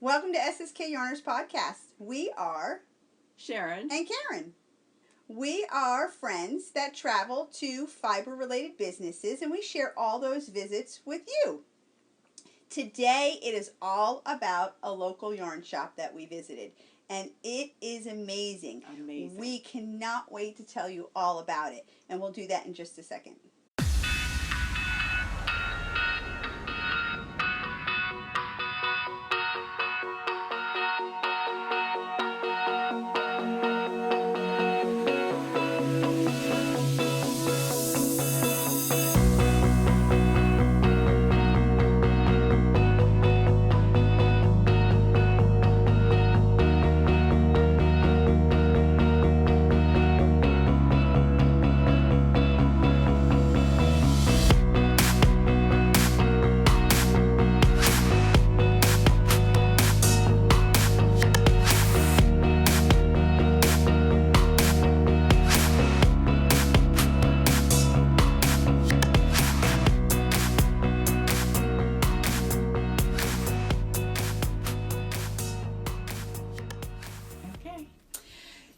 Welcome to SSK Yarners podcast. We are Sharon and Karyn. We are friends that travel to fiber-related businesses, and we share all those visits with you. Today, it is all about a local yarn shop that we visited, and it is amazing. Amazing. We cannot wait to tell you all about it, and we'll do that in just a second.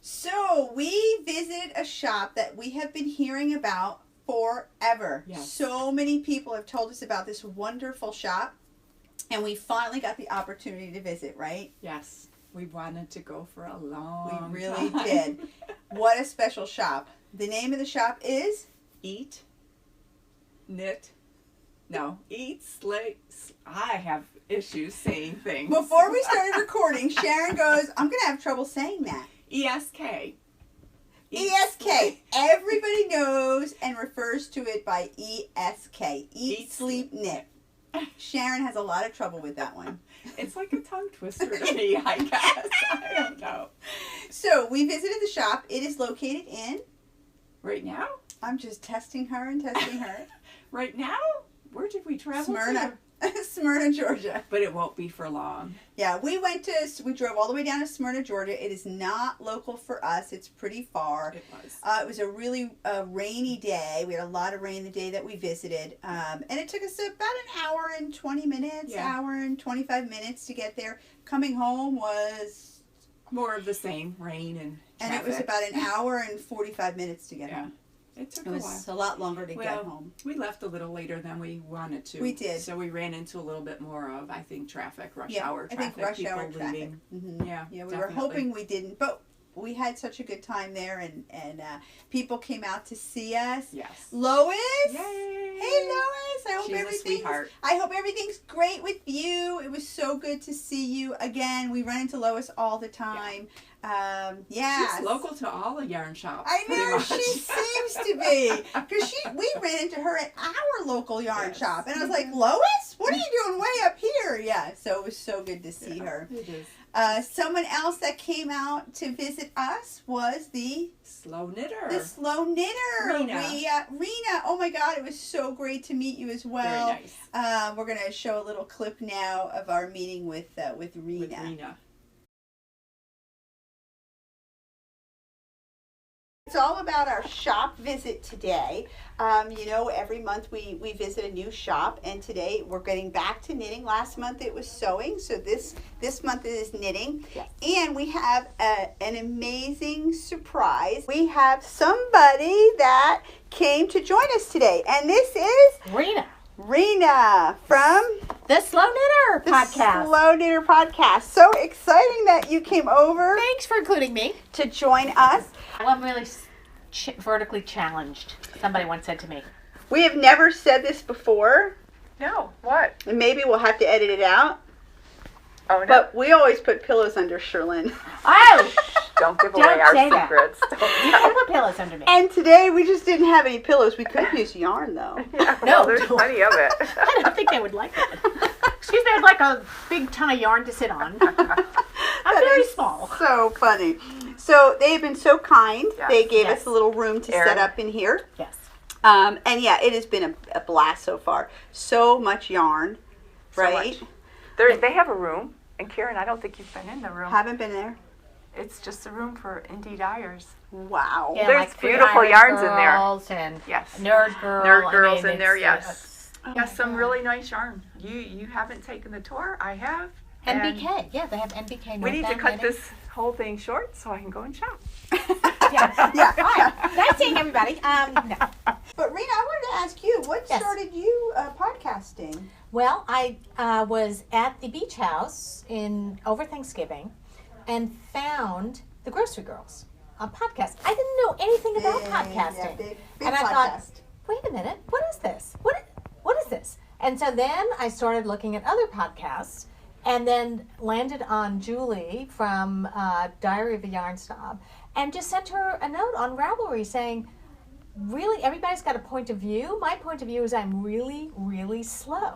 So we visited a shop that we have been hearing about forever. Yes. So many people have told us about this wonderful shop, and we finally got the opportunity to visit, right? Yes. We wanted to go for a long time. We really did. What a special shop. The name of the shop is? Eat, knit, no, eat, slay. I have issues saying things. Before we started recording, Sharon goes, I'm going to have trouble saying that. ESK. ESK. Everybody knows and refers to it by ESK. Eat, sleep, knit. Sharon has a lot of trouble with that one. It's like a tongue twister to me, I guess. I don't know. So we visited the shop. It is located in? Right now? I'm just testing her and testing her. Right now? Where did we travel Smyrna. to? Smyrna, Georgia. But it won't be for long. Yeah, we drove all the way down to Smyrna, Georgia. It is not local for us. It's pretty far. It was. It was a really rainy day. We had a lot of rain the day that we visited. And it took us about an hour and 20 minutes, hour and 25 minutes to get there. Coming home was... more of the same, rain and traffic. And it was about an hour and 45 minutes to get home. It took It a while. was a lot longer to get home. We left a little later than we wanted to. We did. So we ran into a little bit more of, I think, traffic, rush hour traffic. I think rush people hour traffic. leaving. Mm-hmm. Yeah, we definitely. were hoping we didn't, but we had such a good time there, and people came out to see us. Yes. Lois. Yay! Hey, Lois. I hope everything's great with you. It was so good to see you again. We run into Lois all the time. She's local to all the yarn shops. I know, she seems to be. Because we ran into her at our local yarn shop. And I was like, Lois, what are you doing way up here? Yeah, so it was so good to see her. It is. Someone else that came out to visit us was the Slow Knitter. The Slow Knitter. Rena. Rena. Oh my God, it was so great to meet you as well. Very nice. We're going to show a little clip now of our meeting with Rena. With Rena. It's all about our shop visit today. Every month we visit a new shop, and today we're getting back to knitting. Last month it was sewing, so this month it is knitting. Yes. And we have an amazing surprise. We have somebody that came to join us today, and this is Rena from the Slow Knitter podcast. Slow Knitter podcast. So exciting that you came over. Thanks for including me. To join us. Well, I'm really vertically challenged. Somebody once said to me. We have never said this before. No, what? And maybe we'll have to edit it out. Oh, no. But we always put pillows under Sherlyn. Oh! Don't give away our secrets. You can put pillows under me. And today we just didn't have any pillows. We could use yarn, though. Yeah, No, there's plenty of it. I don't think they would like it. Excuse me, I'd like a big ton of yarn to sit on. I'm very small. So funny. So they have been so kind. Yes. They gave us a little room to set up in here. Yes. And yeah, it has been a blast so far. So much yarn, right? So much. They have a room. And Karen, I don't think you've been in the room. Haven't been there. It's just a room for Indie Dyers. Wow. Yeah, there's like beautiful yarns in there. And yes. Nerd Girl. Nerd Girls in there, yes. Oh yes, some really nice yarn. You haven't taken the tour. I have. NBK. Yeah, they have NBK. We need to Northbound cut Knitting. this whole thing short so I can go and shop. Yeah. Yeah. All right. Nice seeing everybody. No. But Rena, I wanted to ask you, what Yes. started you podcasting? Well, I was at the beach house over Thanksgiving and found the Grocery Girls, a podcast. I didn't know anything about podcasting. Yeah, big And I podcast. thought, wait a minute, what is this? What is this? And so then I started looking at other podcasts and then landed on Julie from Diary of a Yarn Snob and just sent her a note on Ravelry saying, really, everybody's got a point of view. My point of view is I'm really, really slow.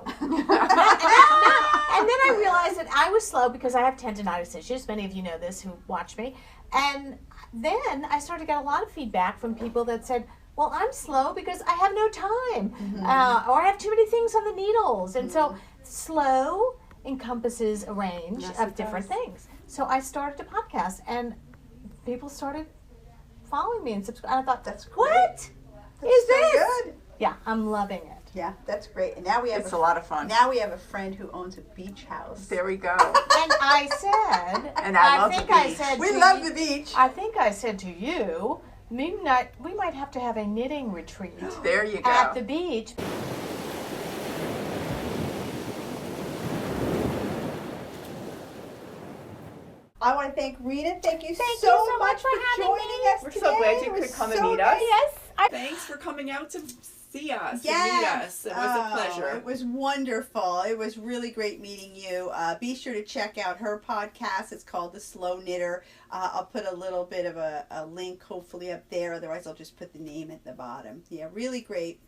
And then I realized that I was slow because I have tendonitis issues. Many of you know this who watch me. And then I started to get a lot of feedback from people that said, well, I'm slow because I have no time, or I have too many things on the needles. And so slow encompasses a range of different things. So I started a podcast, and people started following me and subscribing. And I thought, That's great. what is That's so this? good. Yeah, I'm loving it. Yeah, that's great. And now we have It's a lot of fun. Now we have a friend who owns a beach house. There we go. And I said, And I love the think I beach. said We to love you- the beach. I think I said to you, we might have to have a knitting retreat There you go. at the beach. I want to thank Rena. Thank you Thank so you so much much for having joining me. us We're today. so glad you It could was come and so meet us. nice. Yes, Thanks for coming out to see us. Yes. To meet us. It was a Oh, pleasure. It was wonderful. It was really great meeting you. Be sure to check out her podcast. It's called The Slow Knitter. I'll put a little bit of a link hopefully up there. Otherwise, I'll just put the name at the bottom. Yeah, really great.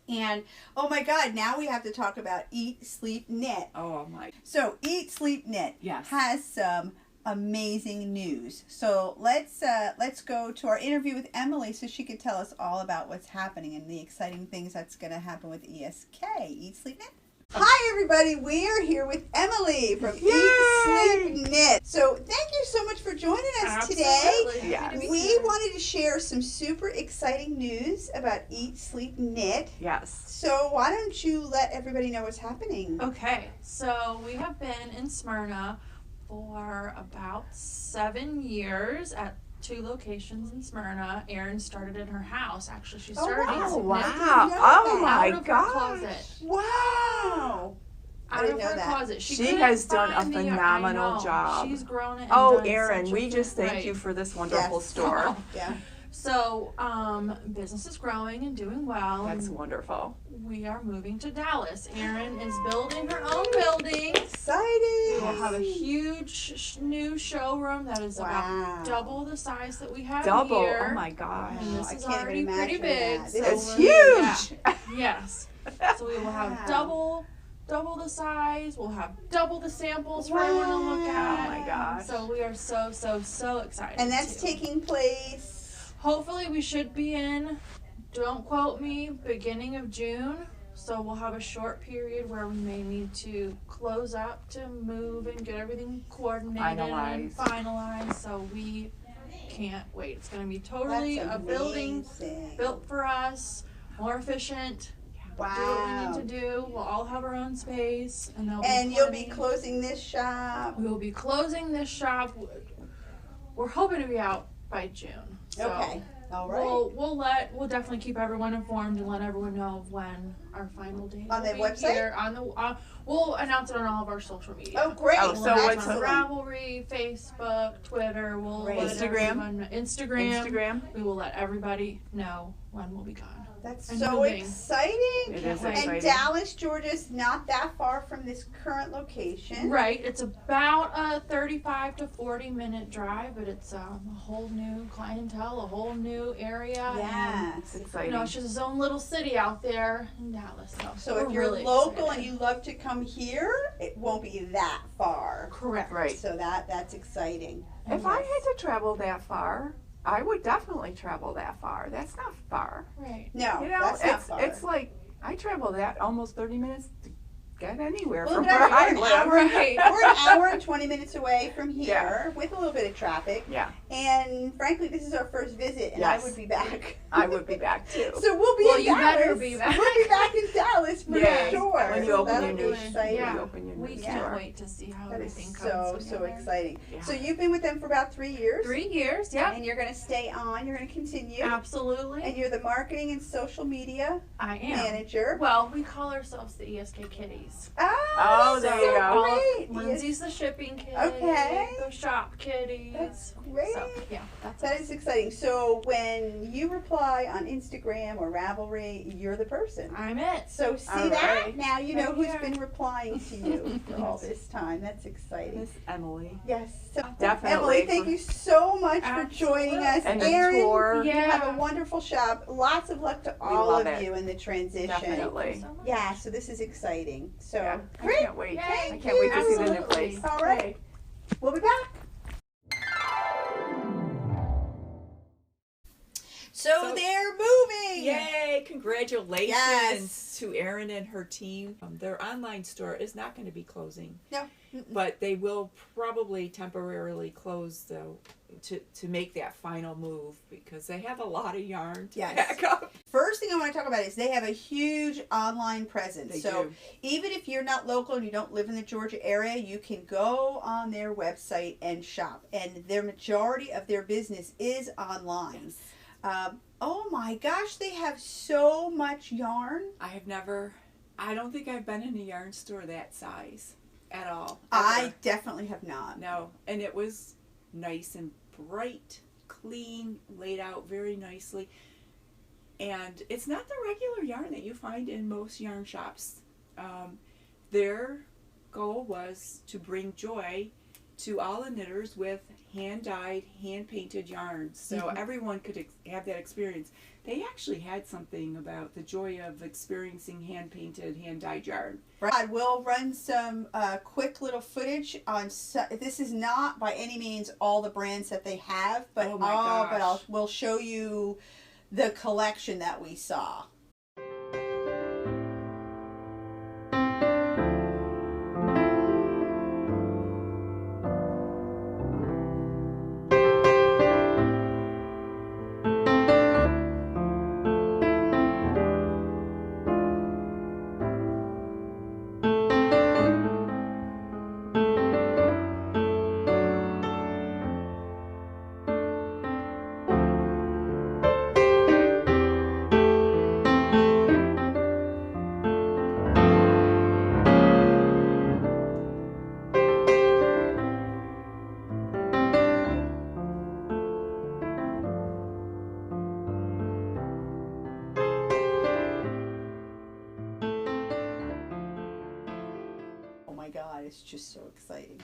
And, oh my God, now we have to talk about Eat, Sleep, Knit. Oh my. So, Eat, Sleep, Knit Yes. has some amazing news. So let's go to our interview with Emily so she could tell us all about what's happening and the exciting things that's going to happen with ESK, Eat, Sleep, Knit. Hi everybody, we are here with Emily from Eat, Sleep, Knit. So thank you so much for joining us today. Absolutely. Yes. Happy to be We here. wanted to share some super exciting news about Eat, Sleep, Knit. Yes. So why don't you let everybody know what's happening? Okay, so we have been in Smyrna for about 7 years at 2 locations in Smyrna. Erin started in her house. Actually, she started wow. Eat, Sleep, Wow. Knit Oh that. my out of her gosh. closet. Wow. I Out didn't of know her that. closet. She couldn't has done a find the- I phenomenal know. job. She's grown it. And Oh, done Erin, such we a just thank right. you for this wonderful Yes. store. Yeah. So, business is growing and doing well. That's and wonderful. we are moving to Dallas. Erin is building her own building. Exciting. We'll have a huge new showroom that is Wow. about double the size that we have Double. here. Oh my gosh. And this I is can't already even pretty imagine big. that. So This It's we're- huge. yeah, yes. So we will have Wow. double the size. We'll have double the samples for everyone to look at. Oh my gosh. So we are so excited. And that's too. taking place. Hopefully we should be in, don't quote me, beginning of June. So we'll have a short period where we may need to close up to move and get everything coordinated and finalized. So we can't wait. It's going to be totally That's a building amazing. built for us, more efficient. Wow. Do what we need to do. We'll all have our own space, and they'll And be you'll be coordinating. closing this shop. We will be closing this shop. We're hoping to be out by June. So Okay. All right. We'll definitely keep everyone informed and let everyone know of when our final date On will the be website? here. We'll announce it on all of our social media. Oh, great. Oh, We'll so announce what's it on the- Ravelry, Facebook, Twitter. We'll Great. let Instagram? everyone- Instagram. Instagram. We will let everybody know when we'll be gone. That's and so moving. exciting. It Can't is wait. exciting. And Dallas, Georgia's not that far from this current location. Right. It's about a 35 to 40-minute drive, but it's a whole new clientele, a whole new area. And, Yes. It's exciting. it's just its own little city out there in Dallas. So we're if you're really local excited. and you love to come here, it won't be that far. Correct. Right. So that's exciting. If I had to travel that far, I would definitely travel that far. That's not far. Right. No, You know, that's not far. it's like I travel that almost 30 minutes to get anywhere Well, from look at where us, I we're an hour, live. we're an hour and 20 minutes away from here with a little bit of traffic. Yeah, And frankly, this is our first visit, and I Yes. would be back. I would be back too. So we'll be Well, in you Dallas. better be back. We'll be back in Dallas for Yes. sure. When you So open that'll your be new exciting. Yeah. you open your new We Yeah. can't wait to see how That is everything so comes together. exciting. Yeah. So you've been with them for about 3 years. 3 years, yeah. And you're going to stay on. You're going to continue. Absolutely. And you're the marketing and social media I am. manager. Well, we call ourselves the ESK Kitties. Oh, there that's you so go. great. Lindsay's the shipping kitty. Okay. The shop kitties. That's great. So, yeah, that's That us. is exciting. So when you reply on Instagram or Ravelry, you're the person. I'm it. So see All that? right. Now you know Right who's here. been replying to you for all this time. That's exciting. Miss Emily. Yes. So, Definitely. Emily, thank you so much for joining us. And the Erin, tour. you have Yeah. a wonderful shop. Lots of luck to all love of it. you in the transition. Definitely. Thank you so much. Yeah, so this is exciting. So Yeah, great. I can't wait. Yay. I can't wait to see the new Absolutely. place. All right. We'll be back. So they're moving. Yay! Congratulations Yes. to Erin and her team. Their online store is not going to be closing. No. But they will probably temporarily close though to make that final move because they have a lot of yarn to Yes. pack up. First thing I want to talk about is they have a huge online presence. They so do. even if you're not local and you don't live in the Georgia area, you can go on their website and shop. And their majority of their business is online. Oh my gosh, they have so much yarn. I don't think I've been in a yarn store that size at all. I ever. definitely have not. No, and it was nice and bright, clean, laid out very nicely. And it's not the regular yarn that you find in most yarn shops. Their goal was to bring joy to all the knitters with hand-dyed, hand-painted yarns, so everyone could have that experience. They actually had something about the joy of experiencing hand-painted, hand-dyed yarn. I will run some quick little footage on. This is not by any means all the brands that they have, but Oh my gosh. but we'll show you the collection that we saw. Oh my God, it's just so exciting.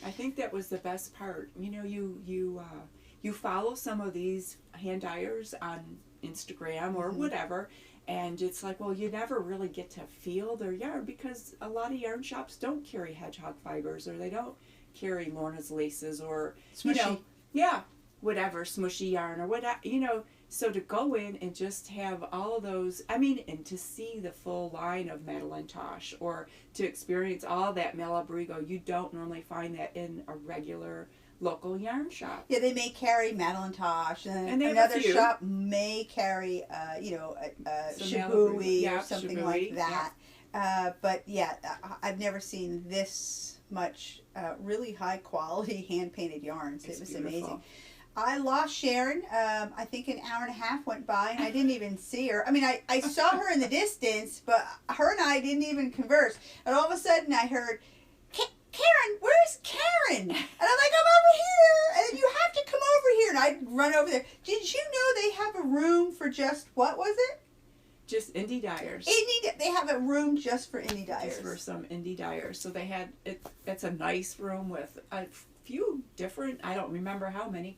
I think that was the best part. You know, you follow some of these hand dyers on Instagram or whatever, and it's like, well, you never really get to feel their yarn because a lot of yarn shops don't carry Hedgehog fibers or they don't carry Lorna's laces or you know, Smooshy. yeah, whatever, Smooshy yarn or whatever, you know. So to go in and just have all of those, I mean, and to see the full line of Madeline Tosh or to experience all that Malabrigo, you don't normally find that in a regular local yarn shop. Yeah, they may carry Madeline Tosh, and they have a another few. shop may carry, Some Shibui Malabrigo, yeah, or something Shibui, like that. But yeah, I've never seen this much really high quality hand painted yarns. It's It was beautiful. amazing. I lost Sharon. I think an hour and a half went by, and I didn't even see her. I mean, I saw her in the distance, but her and I didn't even converse. And all of a sudden, I heard, Karen, where's Karen? And I'm like, I'm over here, and you have to come over here. And I run over there. Did you know they have a room for just, what was it? Just Indie Dyers. They have a room just for Indie Dyers. Just for some Indie Dyers. So they had, it's a nice room with a few different, I don't remember how many,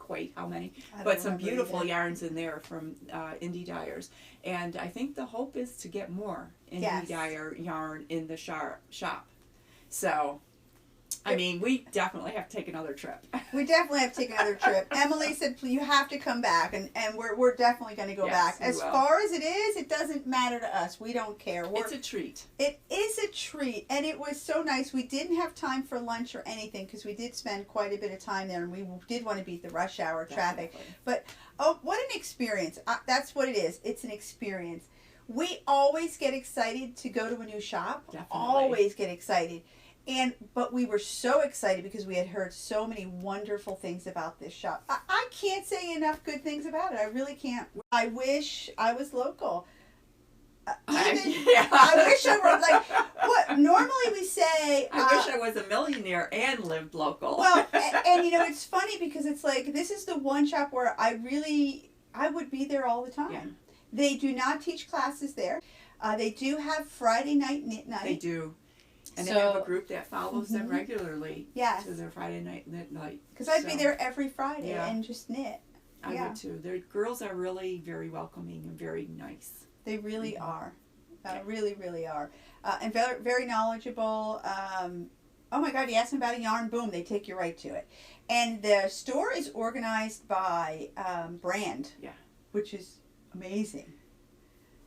but some beautiful either. yarns in there from Indie Dyers. And I think the hope is to get more Indie Yes. Dyer yarn in the shop. So I mean, we definitely have to take another trip. We definitely have to take another trip. Emily said, you have to come back, and we're definitely going to go Yes, back. we As will. far as it is, it doesn't matter to us. We don't care. It's a treat. It is a treat, and it was so nice. We didn't have time for lunch or anything because we did spend quite a bit of time there, and we did want to beat the rush hour traffic. Definitely. But, oh, what an experience. That's what it is. It's an experience. We always get excited to go to a new shop. Definitely. Always get excited. But we were so excited because we had heard so many wonderful things about this shop. I can't say enough good things about it. I really can't. I wish I was local. I wish I were like what normally we say. I wish I was a millionaire and lived local. Well, and you know it's funny because it's like this is the one shop where I would be there all the time. Yeah. They do not teach classes there. They do have Friday night knit night. They do. And So- they have a group that follows them Mhm. regularly Yes. to their Friday night knit night. Because I'd be So, there every Friday Yeah. and just knit. I yeah. would too. Their girls are really very welcoming and very nice. They really Mhm. are. Yeah. Really, really are. And very, very knowledgeable. Oh my God, you ask them about a yarn, boom, they take you right to it. And the store is organized by brand. Yeah. Which is amazing.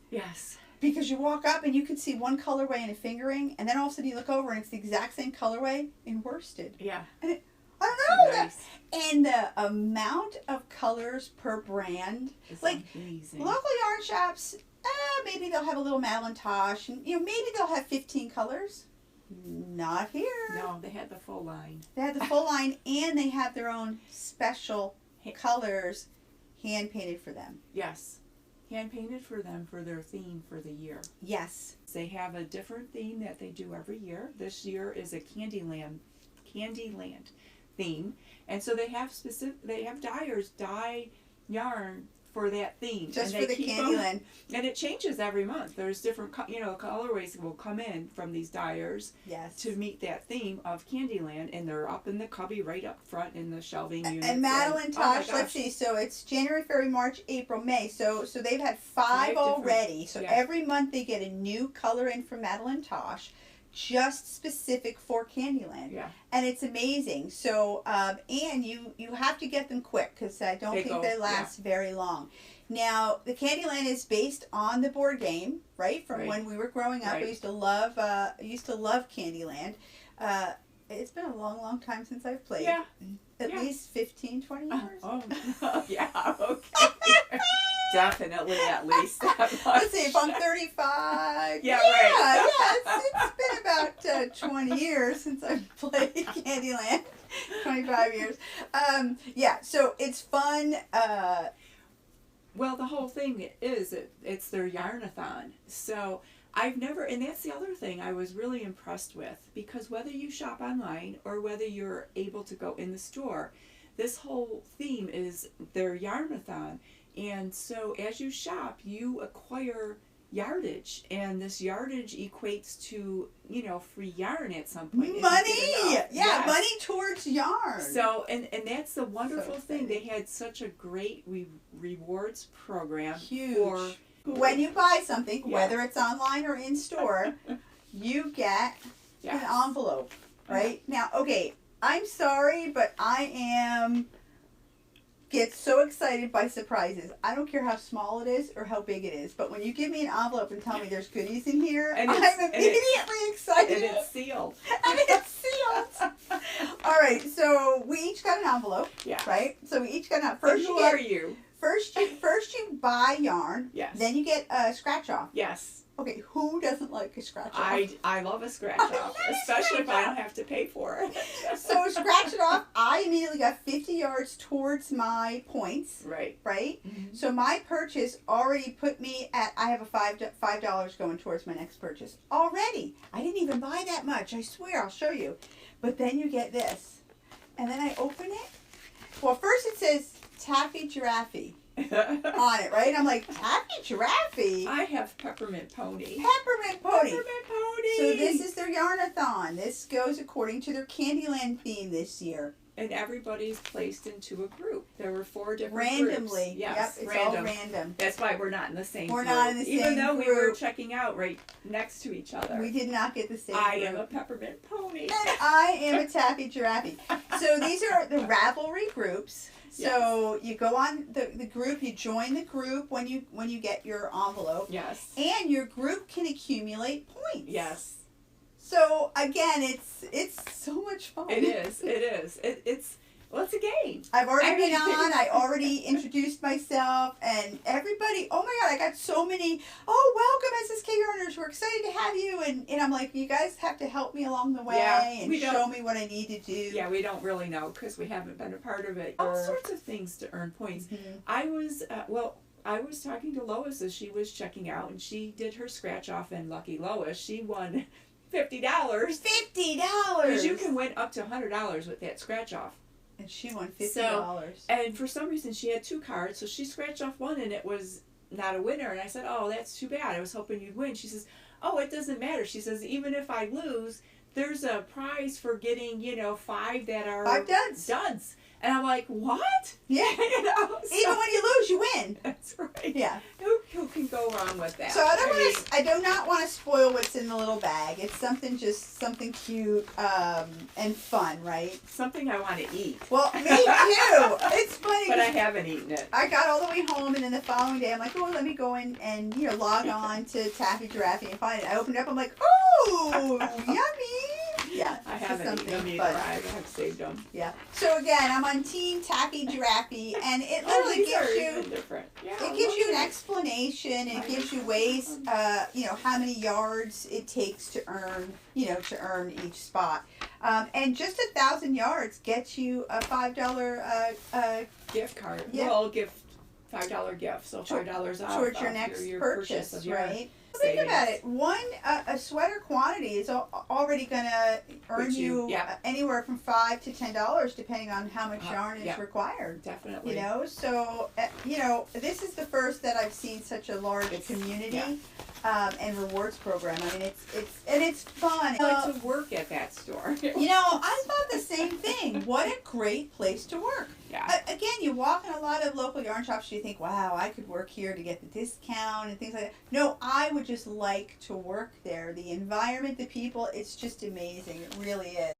Yes. Because you walk up and you can see one colorway in a fingering, and then all of a sudden you look over and it's the exact same colorway in worsted. Yeah. I don't know. Nice. And the amount of colors per brand. It's Like, amazing. Local yarn shops, maybe they'll have a little Malintosh, and maybe they'll have 15 colors. Not here. No, they had the full line. They have the full line, and they have their own special colors hand painted for them. Yes. Hand painted for them for their theme for the year. Yes. They have a different theme that they do every year. This year is a Candyland theme, and so they have dyers dye yarn for that theme. Just and for they the keep 'em- Candyland. and it changes every month. There's different colorways will come in from these dyers Yes. to meet that theme of Candyland, and they're up in the cubby right up front in the shelving units. And Madeline oh my Tosh, let's gosh. see, so it's January, February, March, April, May. So they've had five different- already. So yeah. every month they get a new color in from Madeline Tosh, just specific for Candyland. Yeah. And it's amazing. So, and you have to get them quick because I don't think they last very long. Now, the Candyland is based on the board game, right? From Right. when we were growing up, I Right. used to love Candyland. It's been a long, long time since I've played. Yeah. At Yeah. least 15, 20 years. Yeah, okay. Definitely at least that much. Let's see, if I'm 35. Yeah, right. Yeah, it's been about 20 years since I've played Candyland. 25 years. Yeah, so it's fun. Well, the whole thing is it's their yarn-a-thon. So I've never, and that's the other thing I was really impressed with, because whether you shop online or whether you're able to go in the store, this whole theme is their yarn-a-thon. And so as you shop, you acquire yardage, and this yardage equates to, free yarn at some point. Money! Isn't it enough? Yeah, Yes. money towards yarn. So, and that's the wonderful So thing. They exciting. had such a great rewards program. Huge. For When you buy something, Yeah. whether it's online or in store, you get Yes. an envelope, right? Now, okay, I'm sorry, but I get so excited by surprises. I don't care how small it is or how big it is, but when you give me an envelope and tell me there's goodies in here, And I'm it's- and immediately excited. And it's sealed. And it's sealed. All right, so we each got an envelope, Yeah. right? So we each got an And first. who are you? First you buy yarn. Yes. Then you get a scratch off. Yes. Okay, who doesn't like a scratch off? I love a scratch I off, love a especially if scratch I off. don't have to pay for it. So scratch it off. I immediately got 50 yards towards my points, Right. right? Mhm. So my purchase already put me at, I have a $5 going towards my next purchase. Already. I didn't even buy that much. I swear, I'll show you. But then you get this. And then I open it. Well, first it says Taffy Giraffe on it, right? I'm like, Taffy Giraffe? I have Peppermint Pony. Peppermint Pony. Peppermint Pony. So this is their yarn-a-thon. This goes according to their Candyland theme this year. And everybody's placed into a group. There were 4 different randomly. groups. Yes, Yep, it's random. all random. That's why we're not in the same We're group. not in the Even same though we were group. checking out right next to each other. We did not get the same I group. am a peppermint pony. And I am a taffy giraffe. So these are the Ravelry groups. So you go on the group, you join the group when you get your envelope. Yes. And your group can accumulate points. Yes. So again, it's so much fun. It is. It's a game. I've already been on. I already introduced myself, and everybody. Oh my God! I got so many. Oh, welcome SSK Yarners. We're excited to have you. And I'm like, you guys have to help me along the way and show me what I need to do. Yeah, we don't really know because we haven't been a part of it. All sorts of things to earn points. Mm-hmm. I was talking to Lois as she was checking out, and she did her scratch off. And lucky Lois, she won $50. $50. Because you can win up to $100 with that scratch off. And she won $50. And for some reason, she had 2 cards, so she scratched off one, and it was not a winner. And I said, "Oh, that's too bad. I was hoping you'd win." She says, "Oh, it doesn't matter." She says, "Even if I lose, there's a prize for getting 5 that are 5 duds." Duds." And I'm like, "What?" Yeah. Even when you lose, you win. That's right. Yeah. Who can go wrong with that? So I do not want to spoil what's in the little bag. It's something cute and fun, right? Something I want to eat. Well, me too. It's funny. But I haven't eaten it. I got all the way home, and then the following day, I'm like, oh, let me go in and log on to Taffy Giraffe and find it. I opened it up. I'm like, oh, yummy. Yeah. I haven't eaten them either. I have saved them. Yeah. So again, I'm on Team Taffy Giraffe, and it literally gives you different. Yeah, it gives you an explanation, and it gives you ways, how many yards it takes to earn each spot, and just 1,000 yards gets you a $5 gift card. Yeah. Well, $5 gift, so $5 off towards your next your purchase, of your right? savings. Think about it. A sweater quantity is already going to earn you anywhere from $5 to $10, depending on how much yarn is required. Definitely. So this is the first that I've seen such a large community and rewards program. I mean, it's fun. I like to work at that store. I thought the same thing. What a great place to work. Yeah. Again, you walk in a lot of local yarn shops, you think, wow, I could work here to get the discount and things like that. No, I would just like to work there. The environment, the people, it's just amazing. It really is.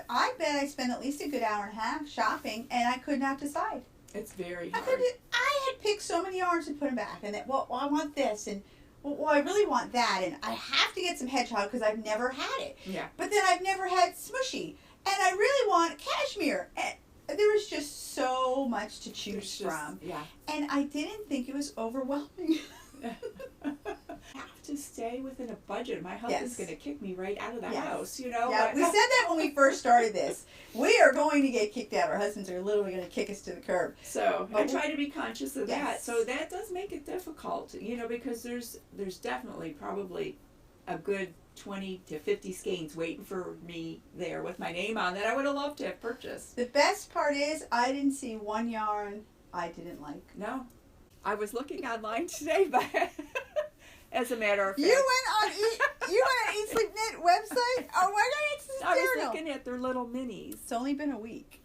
I bet I spent at least a good hour and a half shopping, and I could not decide. It's very hard. I had picked so many yarns and put them back, and I want this, and I really want that, and I have to get some Hedgehog because I've never had it. Yeah. But then I've never had Smooshy, and I really want Cashmere. And there was just so much to choose from. Yeah. And I didn't think it was overwhelming. Have to stay within a budget. My husband's going to kick me right out of the house, Yeah, we said that when we first started this. We are going to get kicked out. Our husbands are literally going to kick us to the curb. So I try to be conscious of that. So that does make it difficult, because there's definitely probably a good 20 to 50 skeins waiting for me there with my name on that I would have loved to have purchased. The best part is I didn't see one yarn I didn't like. No. I was looking online today, but as a matter of fact. You went on Eat Sleep Knit website? Oh my God, it's hysterical. I was looking at their little minis. It's only been a week.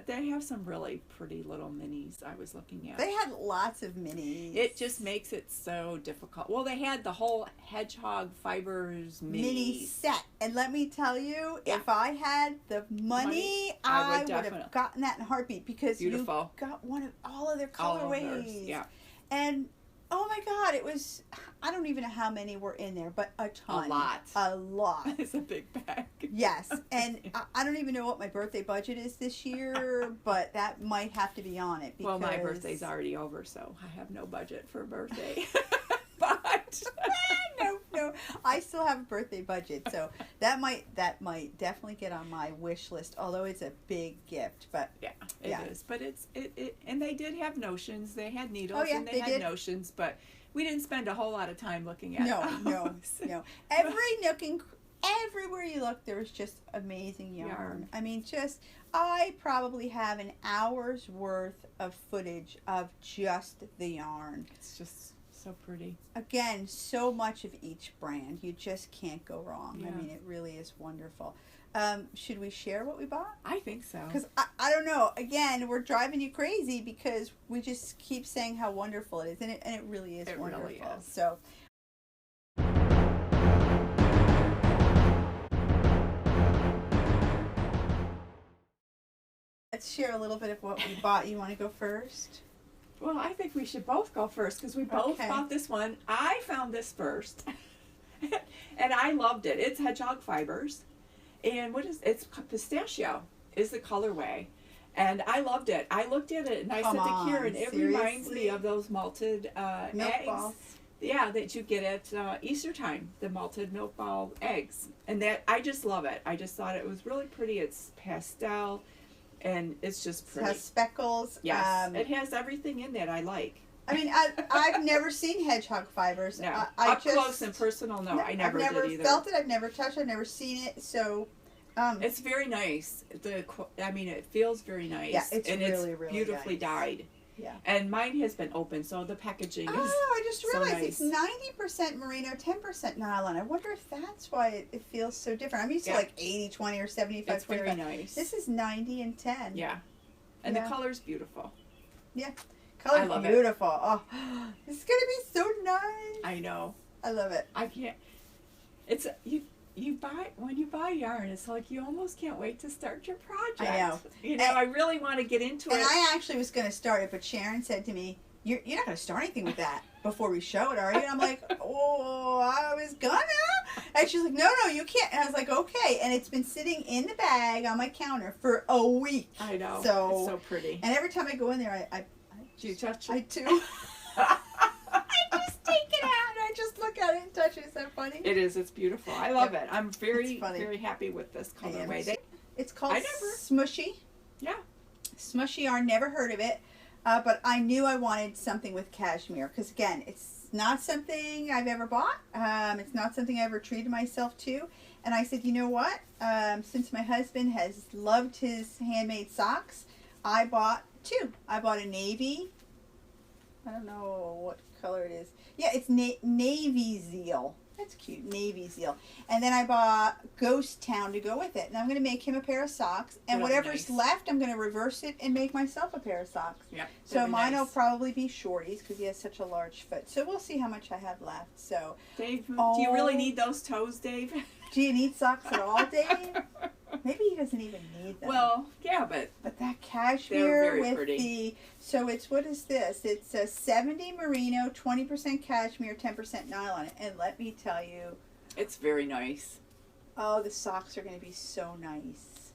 They have some really pretty little minis I was looking at. They had lots of minis. It just makes it so difficult. Well, they had the whole Hedgehog Fibers mini set. And let me tell you, if I had the money I would have gotten that in a heartbeat because you got one of all of their colorways. Yeah. And oh my God, it was, I don't even know how many were in there, but a ton. A lot. It's a big bag. Yes. And I don't even know what my birthday budget is this year, but that might have to be on it. Because... Well, my birthday's already over, so I have no budget for a birthday. But no, I still have a birthday budget, so that might definitely get on my wish list. Although it's a big gift, but it is. But it and they did have notions. They had needles and they had notions, but we didn't spend a whole lot of time looking at those. No. Every nook and everywhere you look, there was just amazing yarn. I mean, I probably have an hour's worth of footage of just the yarn. It's just So pretty. Again, so much of each brand. You just can't go wrong. Yeah. I mean, it really is wonderful. Should we share what we bought? I think so. Because I don't know. Again, we're driving you crazy because we just keep saying how wonderful it is, and it really is wonderful. Really is. So. Let's share a little bit of what we bought. You want to go first? Well, I think we should both go first because we both Okay. bought this one. I found this first, and I loved it. It's Hedgehog fibers, and it's Pistachio is the colorway, and I loved it. I looked at it and I Come said to on, Karen, it reminds seriously? me of those malted Milk eggs. balls. Yeah, that you get at Easter time, the malted milk ball eggs, and that I just love it. I just thought it was really pretty. It's pastel. And it's just It pretty. has speckles. Yes, it has everything in that I like. I mean, I've never seen hedgehog fibers. No, I up close and personal, no, I never I've never did either. felt it. I've never touched it. I've never seen it. So, It's very nice. I mean, it feels very nice. Yeah, it's and really, it's really beautifully nice. dyed. Yeah. And mine has been open, so the packaging is. I just so realized nice. it's 90% merino, 10% nylon. I wonder if that's why it feels so different. I'm used to Yeah. like 80-20 or 75-25. It's very nice. This is 90 and 10. Yeah, and Yeah. the color's beautiful. Color's I love it. beautiful. Oh, it's gonna be so nice. I know. I love it. I can't. It's when you buy yarn, it's like you almost can't wait to start your project. I know. You know, And- I really want to get into And it. I actually was going to start it, but Sharon said to me, you're not going to start anything with that before we show it, are you? And I'm like, oh, I was gonna. And she's like, no, you can't. And I was like, okay. And it's been sitting in the bag on my counter for a week. I know. So, it's so pretty. And every time I go in there, Do you touch I it? do. I just take it out and I just look at it and touch it. Is that funny? It is. It's beautiful. I love it. I'm very, It's funny. very happy with this I am. colorway. It's called I never- Smooshy. Yeah. Smooshy yarn, never heard of it. But I knew I wanted something with cashmere because, again, it's not something I've ever bought. It's not something I ever treated myself to. And I said, you know what? Since my husband has loved his handmade socks, I bought two. I bought a navy. I don't know what color it is. Yeah, it's navy zeal. That's cute, navy zeal. And then I bought Ghost Town to go with it. And I'm going to make him a pair of socks. And Really whatever's nice. left, I'm going to reverse it and make myself a pair of socks. Yeah. So mine will probably be shorties because he has such a large foot. So we'll see how much I have left. So, Dave, do Oh. you really need those toes, Dave? do you need socks at all, Dave? Maybe he doesn't even need them. Well, yeah, but But that cashmere very with pretty. so it's, what is this? It's a 70 merino, 20% cashmere, 10% nylon. And let me tell you, it's very nice. oh, the socks are going to be so nice.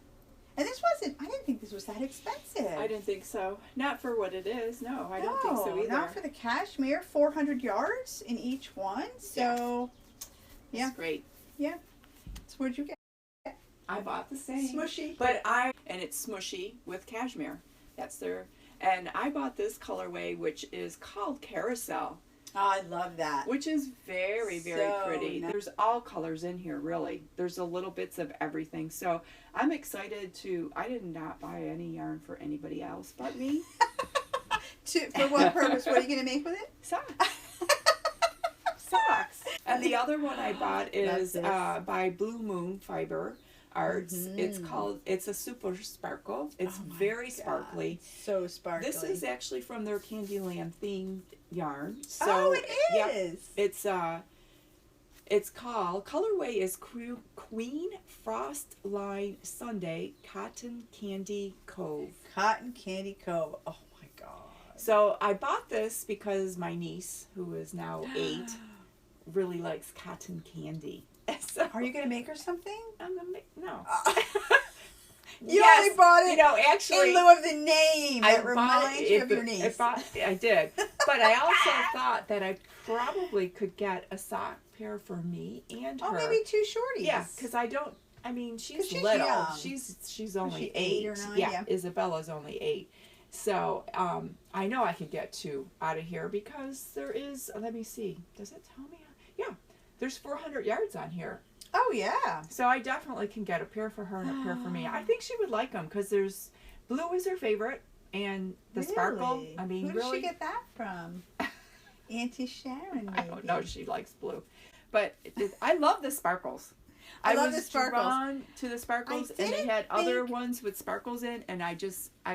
And this I didn't think this was that expensive. I didn't think so. Not for what it is. No, I don't think so either. Not for the cashmere. 400 yards in each one. So, yeah. It's great. So where'd you get? I bought the same. Smooshy. And it's smooshy with cashmere. That's their, and I bought this colorway, which is called Carousel, Oh, I love that. which is very, very So pretty. nice. There's all colors in here, really. There's a little bits of everything. So I'm excited I did not buy any yarn for anybody else but me. For what purpose? What are you going to make with it? Socks. Socks. And the other one I bought is Love this. by Blue Moon Fiber Arts. It's a super sparkle. It's Oh my very God. sparkly. So sparkly. This is actually from their Candyland themed yarn. So oh, it yep, is. it's called, colorway is Queen Frost Line Sunday Cotton Candy Cove. Cotton Candy Cove. Oh my God. So I bought this because my niece, who is now 8, really likes cotton candy. So Are you going to make her something? I'm gonna make, no. You Yes, only bought it you know, actually, in lieu of the name. That reminds you of your niece. I did. But I also thought that I probably could get a sock pair for me and her. Oh, maybe 2 shorties. Yeah, because she's she's little. young. She's only she 8. 8 or 9? Yeah, Yeah. Isabella's only 8. So I know I could get 2 out of here because there is, let me see, does it tell me? Yeah, there's 400 yards on here. Oh, yeah. So I definitely can get a pair for her and a pair for me. I think she would like them because there's, blue is her favorite and the sparkle. Really? I mean, Who did really. she get that from? Auntie Sharon, maybe. I don't know. She likes blue, but I love the sparkles. I love was the sparkles. drawn to the sparkles, and they had other ones with sparkles in, and I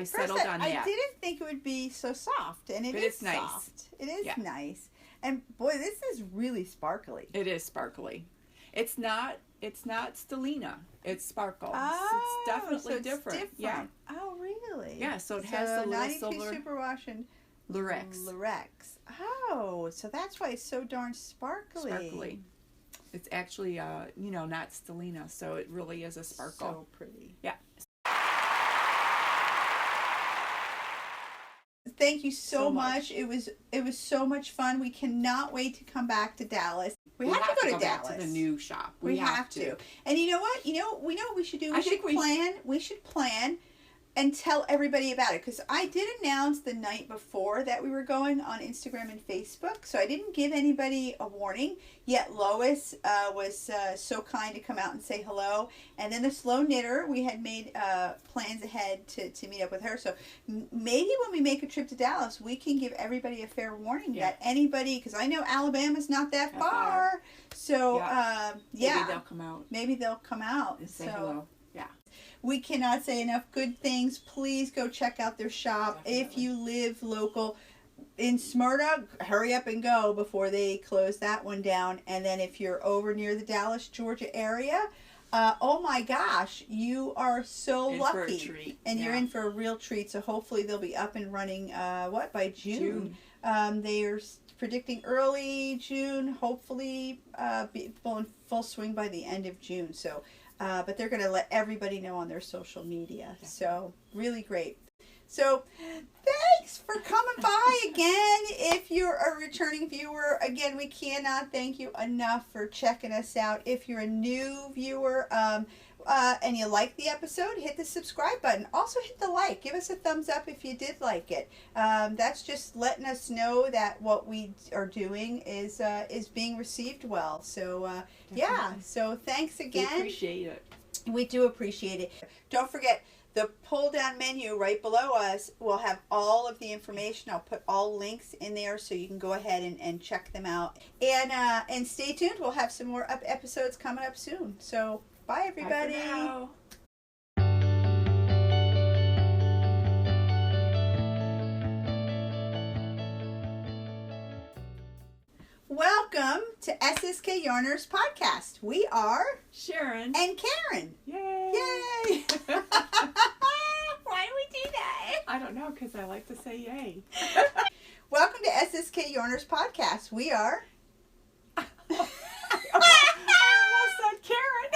settled on that. I didn't think it would be so soft, and But is it's nice. soft. It is nice, and boy, this is really sparkly. It is sparkly. It's not stellina. It's sparkles. Oh, it's definitely so it's different. Yeah. Oh, really? Yeah. So it has the little 92 silver superwash and Lurex. Lurex. Oh, so that's why it's so darn sparkly. Sparkly. It's actually, not stellina, so it really is a sparkle. So pretty. Yeah. Thank you so much. It was so much fun. We cannot wait to come back to Dallas. We have to go to Dallas. Back to the new shop. We have to. And you know what? We know what we should do. We should plan and tell everybody about it, because I did announce the night before that we were going on Instagram and Facebook, so I didn't give anybody a warning. Yet Lois was so kind to come out and say hello, and then the Slow Knitter, we had made plans ahead to meet up with her. So maybe when we make a trip to Dallas, we can give everybody a fair warning that anybody, because I know Alabama's not that far. So maybe they'll come out. Maybe they'll come out and say hello. Yeah. We cannot say enough good things. Please go check out their shop. Definitely. If you live local in Smyrna, hurry up and go before they close that one down. And then if you're over near the Dallas, Georgia area, oh my gosh, you are so lucky. For a treat. And you're in for a real treat. So hopefully they'll be up and running, by June. They are predicting early June, hopefully be in full swing by the end of June. So, but they're going to let everybody know on their social media. Definitely. So really great. So thanks for coming by again. If you're a returning viewer, again, we cannot thank you enough for checking us out. If you're a new viewer, and you like the episode, hit the subscribe button. Also hit the like. Give us a thumbs up if you did like it. That's just letting us know that what we are doing is being received well. So so thanks again. We appreciate it. We do appreciate it. Don't forget, the pull down menu right below us will have all of the information. I'll put all links in there so you can go ahead and check them out. And stay tuned. We'll have some more episodes coming up soon. So bye, everybody. Bye for now. Welcome to SSK Yarners podcast. We are Sharon and Karen. Yay! Yay! Why do we do that? I don't know, because I like to say yay. Welcome to SSK Yarners podcast. We are. I almost said Karen.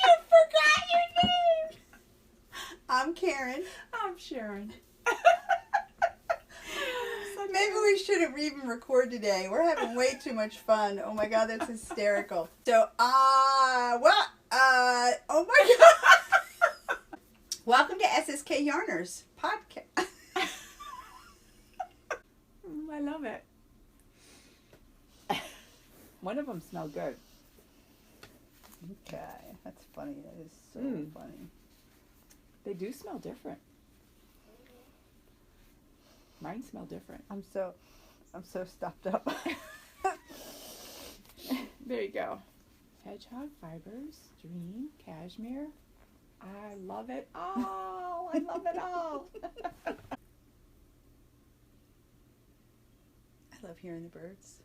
You forgot your name. I'm Karen. I'm Sharon. Maybe we shouldn't even record today. We're having way too much fun. Oh my God, that's hysterical. So, oh my God. Welcome to SSK Yarners podcast. I love it. One of them smelled good. Okay, that's funny. That is so funny. They do smell different. Mine smell different. I'm so stuffed up. There you go. Hedgehog fibers, Dream, Cashmere. I love it all. I love it all. I love hearing the birds.